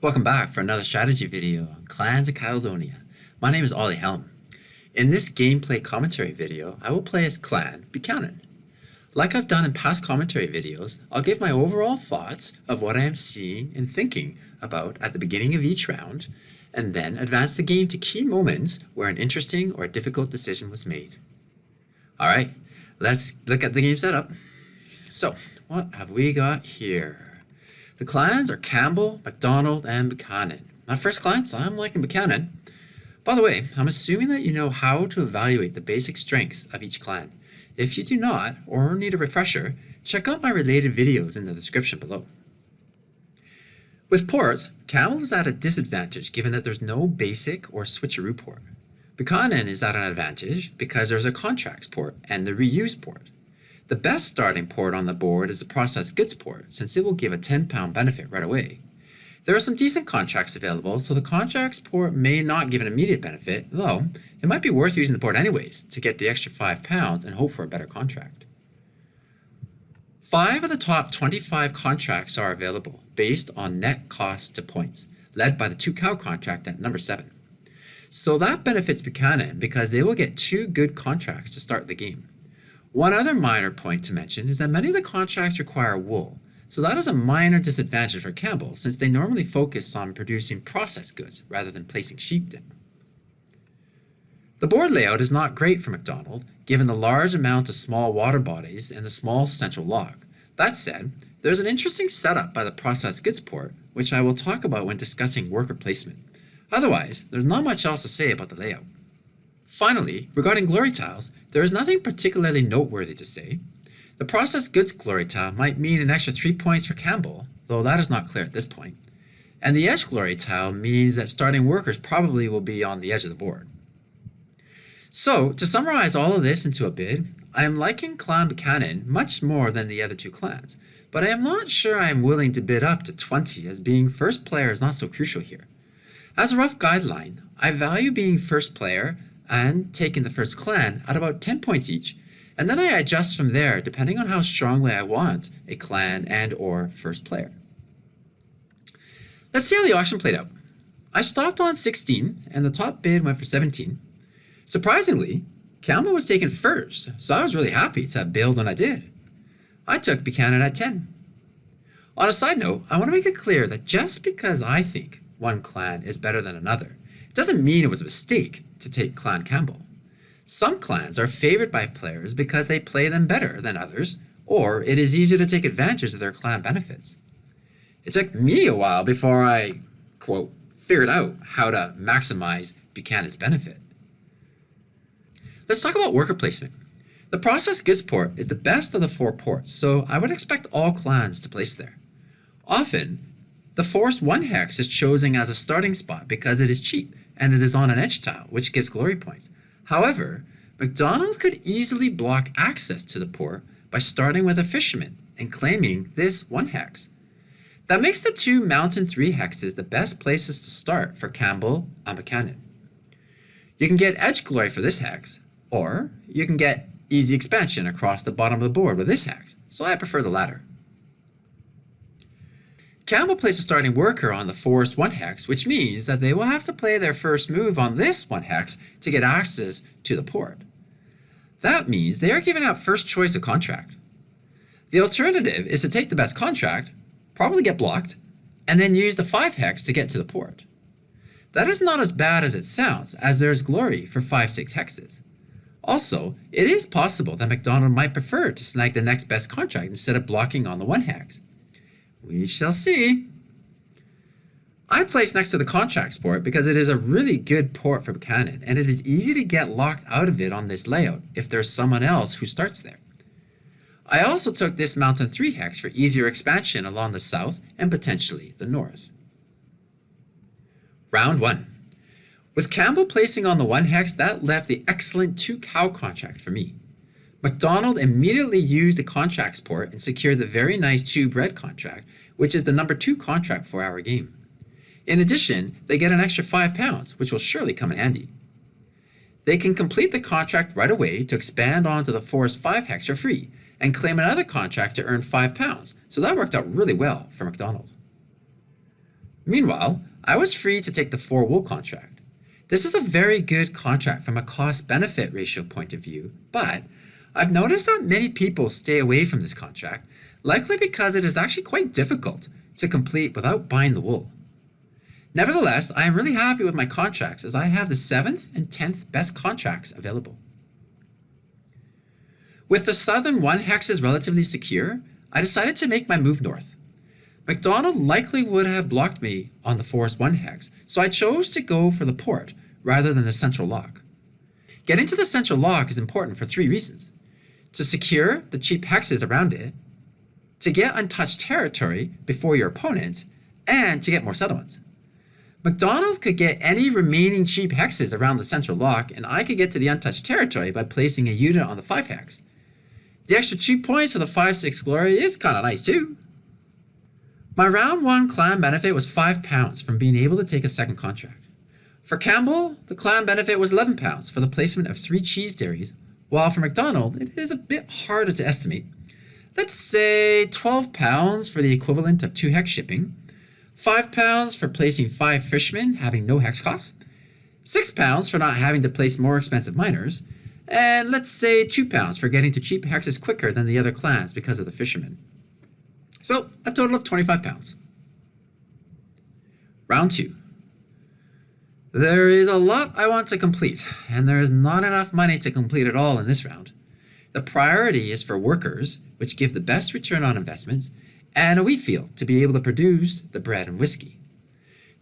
Welcome back for another strategy video on Clans of Caledonia. My name is Ollie Helm. In this gameplay commentary video, I will play as Clan Buchanan. Like I've done in past commentary videos, I'll give my overall thoughts of what I am seeing and thinking about at the beginning of each round, and then advance the game to key moments where an interesting or difficult decision was made. Alright, let's look at the game setup. So, what have we got here? The clans are Campbell, MacDonald, and Buchanan. At first glance, I'm liking Buchanan. By the way, I'm assuming that you know how to evaluate the basic strengths of each clan. If you do not, or need a refresher, check out my related videos in the description below. With ports, Campbell is at a disadvantage given that there's no basic or switcheroo port. Buchanan is at an advantage because there's a contracts port and the reuse port. The best starting port on the board is the processed goods port, since it will give a £10 benefit right away. There are some decent contracts available, so the contracts port may not give an immediate benefit, though it might be worth using the port anyways to get the extra £5 and hope for a better contract. 5 of the top 25 contracts are available, based on net cost to points, led by the 2 cow contract at number 7. So that benefits Buchanan because they will get 2 good contracts to start the game. One other minor point to mention is that many of the contracts require wool, so that is a minor disadvantage for Campbell since they normally focus on producing processed goods rather than placing sheep in. The board layout is not great for MacDonald, given the large amount of small water bodies and the small central log. That said, there's an interesting setup by the processed goods port, which I will talk about when discussing worker placement. Otherwise, there's not much else to say about the layout. Finally, regarding glory tiles, there is nothing particularly noteworthy to say. The processed goods glory tile might mean an extra 3 points for Campbell, though that is not clear at this point. And the edge glory tile means that starting workers probably will be on the edge of the board. So, to summarize all of this into a bid, I am liking Clan Buchanan much more than the other 2 clans, but I am not sure I am willing to bid up to 20 as being first player is not so crucial here. As a rough guideline, I value being first player and taking the first clan at about 10 points each, and then I adjust from there depending on how strongly I want a clan and or first player. Let's see how the auction played out. I stopped on 16 and the top bid went for 17. Surprisingly, Campbell was taken first, so I was really happy to build when I did. I took Buchanan at 10. On a side note, I want to make it clear that just because I think one clan is better than another, it doesn't mean it was a mistake to take Clan Campbell. Some clans are favored by players because they play them better than others, or it is easier to take advantage of their clan benefits. It took me a while before I, quote, figured out how to maximize Buchanan's benefit. Let's talk about worker placement. The processed goods port is the best of the 4 ports, so I would expect all clans to place there. Often, the forest 1 hex is chosen as a starting spot because it is cheap and it is on an edge tile, which gives glory points. However, MacDonald could easily block access to the port by starting with a fisherman and claiming this 1 hex. That makes the 2 mountain 3 hexes the best places to start for Campbell and Buchanan. You can get edge glory for this hex, or you can get easy expansion across the bottom of the board with this hex, so I prefer the latter. Campbell plays a starting worker on the forest 1 hex, which means that they will have to play their first move on this 1 hex to get access to the port. That means they are giving up first choice of contract. The alternative is to take the best contract, probably get blocked, and then use the 5 hex to get to the port. That is not as bad as it sounds, as there is glory for 5-6 hexes. Also, it is possible that MacDonald might prefer to snag the next best contract instead of blocking on the 1 hex. We shall see. I place next to the contracts port because it is a really good port for Buchanan, and it is easy to get locked out of it on this layout if there's someone else who starts there. I also took this mountain 3 hex for easier expansion along the south and potentially the north. Round 1. With Campbell placing on the 1 hex, that left the excellent 2 cow contract for me. MacDonald immediately used the contracts port and secured the very nice 2 bread contract, which is the number 2 contract for our game. In addition, they get an extra £5, which will surely come in handy. They can complete the contract right away to expand onto the forest 5 hex for free, and claim another contract to earn £5, so that worked out really well for MacDonald. Meanwhile, I was free to take the 4 wool contract. This is a very good contract from a cost-benefit ratio point of view, but I've noticed that many people stay away from this contract, likely because it is actually quite difficult to complete without buying the wool. Nevertheless, I am really happy with my contracts as I have the 7th and 10th best contracts available. With the southern 1 hexes relatively secure, I decided to make my move north. MacDonald likely would have blocked me on the forest 1 hex, so I chose to go for the port rather than the central lock. Getting to the central lock is important for 3 reasons: to secure the cheap hexes around it, to get untouched territory before your opponents, and to get more settlements. MacDonald could get any remaining cheap hexes around the central lock, and I could get to the untouched territory by placing a unit on the 5 hex. The extra 2 points for the 5/6 glory is kinda nice too. My round 1 clan benefit was £5 from being able to take a second contract. For Campbell, the clan benefit was £11 for the placement of 3 cheese dairies, while for MacDonald, it is a bit harder to estimate. Let's say £12 for the equivalent of 2 hex shipping, £5 for placing 5 fishermen having no hex costs, £6 for not having to place more expensive miners, and let's say £2 for getting to cheap hexes quicker than the other clans because of the fishermen. So, a total of £25. Round 2. There is a lot I want to complete, and there is not enough money to complete it all in this round. The priority is for workers, which give the best return on investments, and a wheat field to be able to produce the bread and whiskey.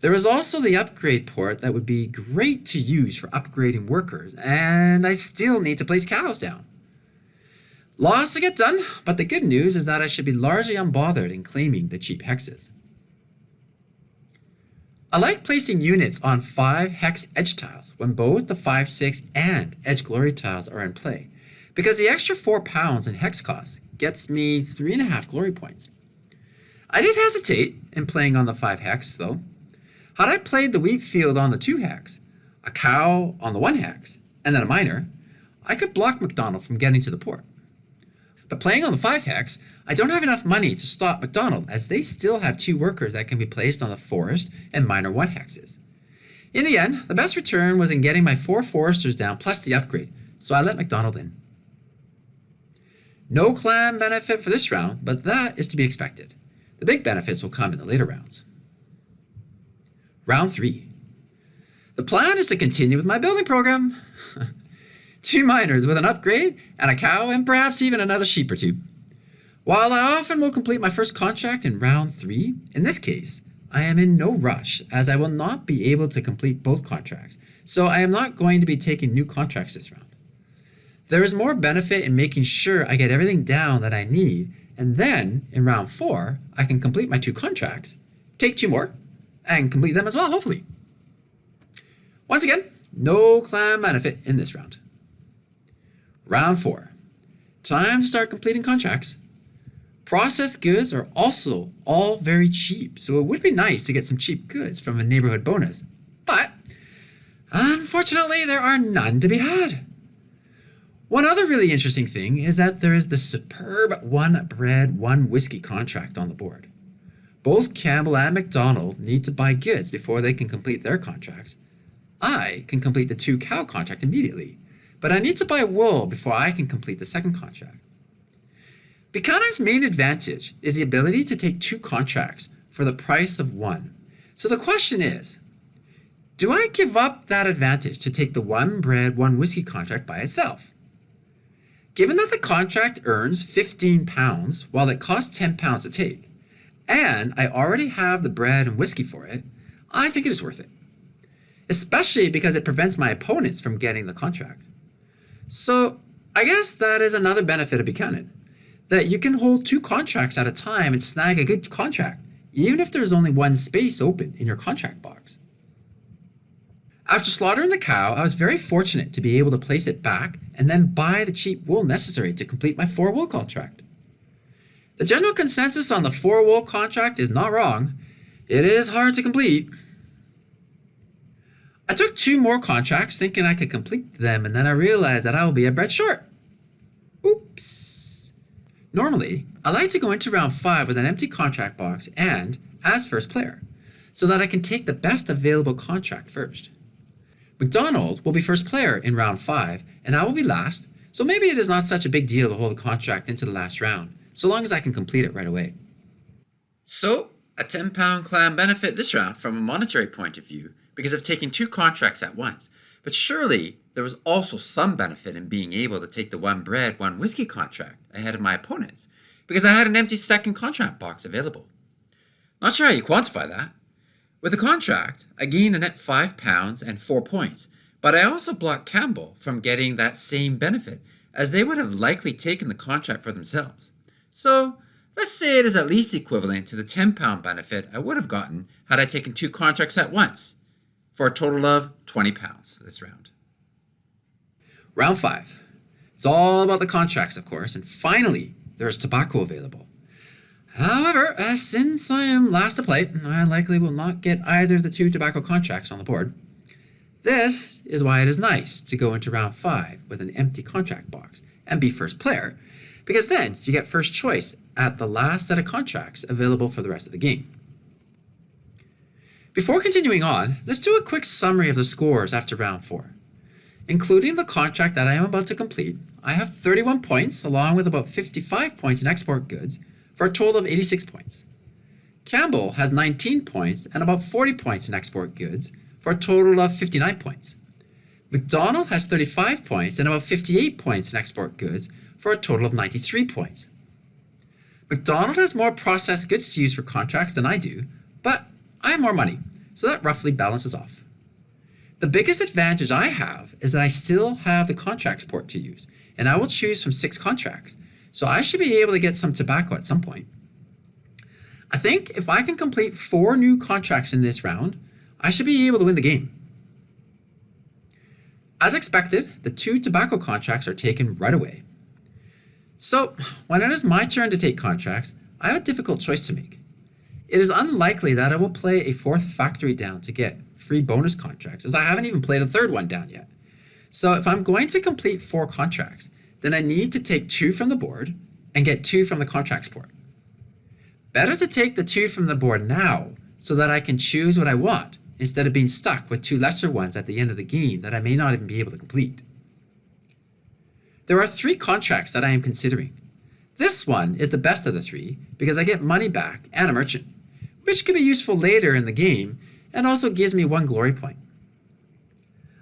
There is also the upgrade port that would be great to use for upgrading workers, and I still need to place cows down. Lots to get done, but the good news is that I should be largely unbothered in claiming the cheap hexes. I like placing units on 5 hex edge tiles when both the 5/6 and edge glory tiles are in play, because the extra £4 in hex costs gets me 3.5 glory points. I did hesitate in playing on the 5 hex though. Had I played the wheat field on the 2 hex, a cow on the 1 hex, and then a miner, I could block MacDonald from getting to the port. But playing on the 5 hex, I don't have enough money to stop MacDonald as they still have 2 workers that can be placed on the forest and miner 1 hexes. In the end, the best return was in getting my 4 foresters down plus the upgrade, so I let MacDonald in. No clan benefit for this round, but that is to be expected. The big benefits will come in the later rounds. Round 3. The plan is to continue with my building program. 2 miners with an upgrade, and a cow, and perhaps even another sheep or 2. While I often will complete my first contract in round 3, in this case, I am in no rush as I will not be able to complete both contracts, so I am not going to be taking new contracts this round. There is more benefit in making sure I get everything down that I need, and then in round 4, I can complete my 2 contracts, take 2 more, and complete them as well, hopefully. Once again, no clan benefit in this round. Round 4. Time to start completing contracts. Processed goods are also all very cheap, so it would be nice to get some cheap goods from a neighborhood bonus. But, unfortunately, there are none to be had. One other really interesting thing is that there is the superb 1 bread, 1 whiskey contract on the board. Both Campbell and MacDonald need to buy goods before they can complete their contracts. I can complete the 2 cow contract immediately, but I need to buy wool before I can complete the second contract. Buchanan's main advantage is the ability to take 2 contracts for the price of 1. So the question is, do I give up that advantage to take the 1 bread, 1 whiskey contract by itself? Given that the contract earns £15 while it costs £10 to take, and I already have the bread and whiskey for it, I think it is worth it. Especially because it prevents my opponents from getting the contract. So I guess that is another benefit of Buchanan, that you can hold 2 contracts at a time and snag a good contract, even if there's only 1 space open in your contract box. After slaughtering the cow, I was very fortunate to be able to place it back and then buy the cheap wool necessary to complete my 4 wool contract. The general consensus on the 4 wool contract is not wrong. It is hard to complete. I took 2 more contracts thinking I could complete them, and then I realized that I will be a bread short. Oops. Normally, I like to go into round 5 with an empty contract box and as first player. so that I can take the best available contract first. McDonald will be first player in round 5, and I will be last, so maybe it is not such a big deal to hold the contract into the last round, so long as I can complete it right away. So, a £10 clan benefit this round from a monetary point of view because of taking 2 contracts at once, but surely there was also some benefit in being able to take the 1 bread, 1 whiskey contract ahead of my opponents, because I had an empty second contract box available. Not sure how you quantify that. With the contract, I gained a net £5 and 4 points, but I also blocked Campbell from getting that same benefit, as they would have likely taken the contract for themselves. So, let's say it is at least equivalent to the £10 benefit I would have gotten had I taken 2 contracts at once, for a total of £20 this round. Round 5. It's all about the contracts, of course, and finally, there is tobacco available. However, since I am last to play, I likely will not get either of the 2 tobacco contracts on the board. This is why it is nice to go into round 5 with an empty contract box and be first player, because then you get first choice at the last set of contracts available for the rest of the game. Before continuing on, let's do a quick summary of the scores after round 4. Including the contract that I am about to complete, I have 31 points along with about 55 points in export goods, for a total of 86 points. Campbell has 19 points and about 40 points in export goods, for a total of 59 points. McDonald has 35 points and about 58 points in export goods, for a total of 93 points. McDonald has more processed goods to use for contracts than I do, but I have more money, so that roughly balances off. The biggest advantage I have is that I still have the contracts port to use, and I will choose from 6 contracts, so I should be able to get some tobacco at some point. I think if I can complete 4 new contracts in this round, I should be able to win the game. As expected, the 2 tobacco contracts are taken right away. So, when it is my turn to take contracts, I have a difficult choice to make. It is unlikely that I will play a 4th factory down to get free bonus contracts, as I haven't even played a 3rd one down yet. So if I'm going to complete 4 contracts, then I need to take 2 from the board and get 2 from the contracts port. Better to take the 2 from the board now so that I can choose what I want instead of being stuck with 2 lesser ones at the end of the game that I may not even be able to complete. There are 3 contracts that I am considering. This one is the best of the 3 because I get money back and a merchant, which can be useful later in the game and also gives me 1 glory point.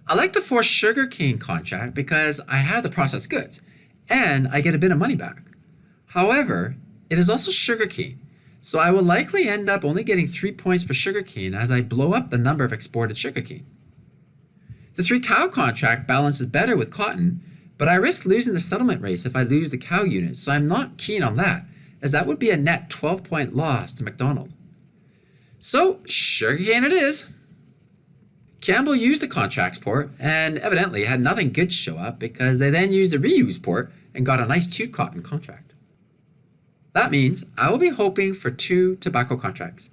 I like the 4 sugarcane contract because I have the processed goods and I get a bit of money back. However, it is also sugarcane, so I will likely end up only getting 3 points per sugarcane as I blow up the number of exported sugarcane. The 3 cow contract balances better with cotton, but I risk losing the settlement race if I lose the cow unit, so I'm not keen on that, as that would be a net 12-point loss to McDonald. So, sugarcane it is. Campbell used the contracts port and evidently had nothing good show up because they then used the reuse port and got a nice 2 cotton contract. That means I will be hoping for 2 tobacco contracts.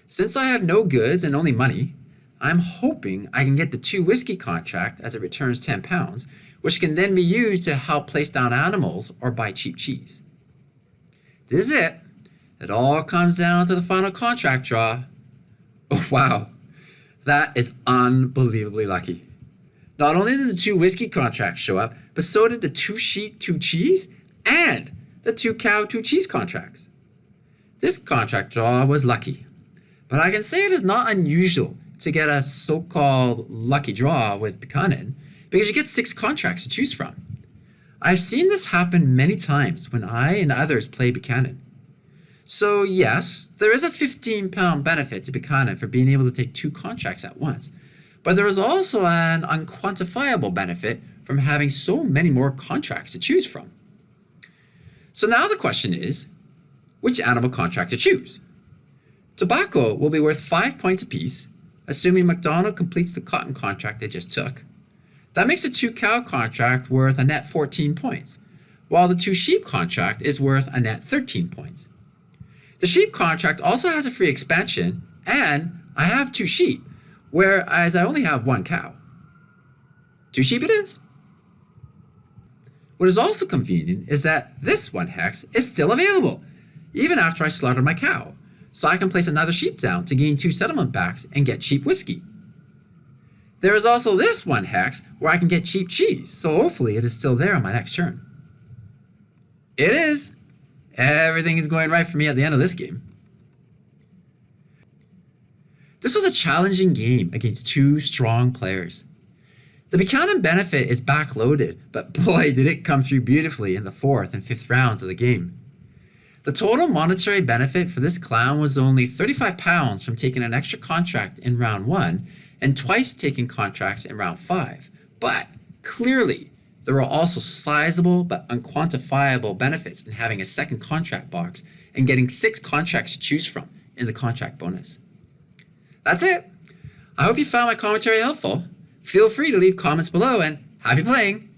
Since I have no goods and only money, I'm hoping I can get the 2 whiskey contract as it returns £10, which can then be used to help place down animals or buy cheap cheese. This is it. It all comes down to the final contract draw. Oh, wow. That is unbelievably lucky. Not only did the 2 whiskey contracts show up, but so did the 2 sheep, 2 cheese, and the 2 cow, 2 cheese contracts. This contract draw was lucky, but I can say it is not unusual to get a so-called lucky draw with Buchanan because you get 6 contracts to choose from. I've seen this happen many times when I and others play Buchanan. So yes, there is a £15 benefit to Buchanan for being able to take 2 contracts at once, but there is also an unquantifiable benefit from having so many more contracts to choose from. So now the question is, which animal contract to choose? Tobacco will be worth 5 points apiece, assuming McDonald completes the cotton contract they just took. That makes the 2 cow contract worth a net 14 points, while the 2 sheep contract is worth a net 13 points. The sheep contract also has a free expansion, and I have 2 sheep, whereas I only have 1 cow. 2 sheep it is. What is also convenient is that this 1 hex is still available, even after I slaughtered my cow. so I can place another sheep down to gain 2 settlement backs and get cheap whiskey. There is also this one hex where I can get cheap cheese, so hopefully it is still there on my next turn. It is! Everything is going right for me at the end of this game. This was a challenging game against 2 strong players. The Buchanan benefit is backloaded, but boy did it come through beautifully in the 4th and 5th rounds of the game. The total monetary benefit for this clan was only £35 from taking an extra contract in round 1 and twice taking contracts in round 5. But clearly, there were also sizable but unquantifiable benefits in having a second contract box and getting 6 contracts to choose from in the contract bonus. That's it. I hope you found my commentary helpful. Feel free to leave comments below and happy playing!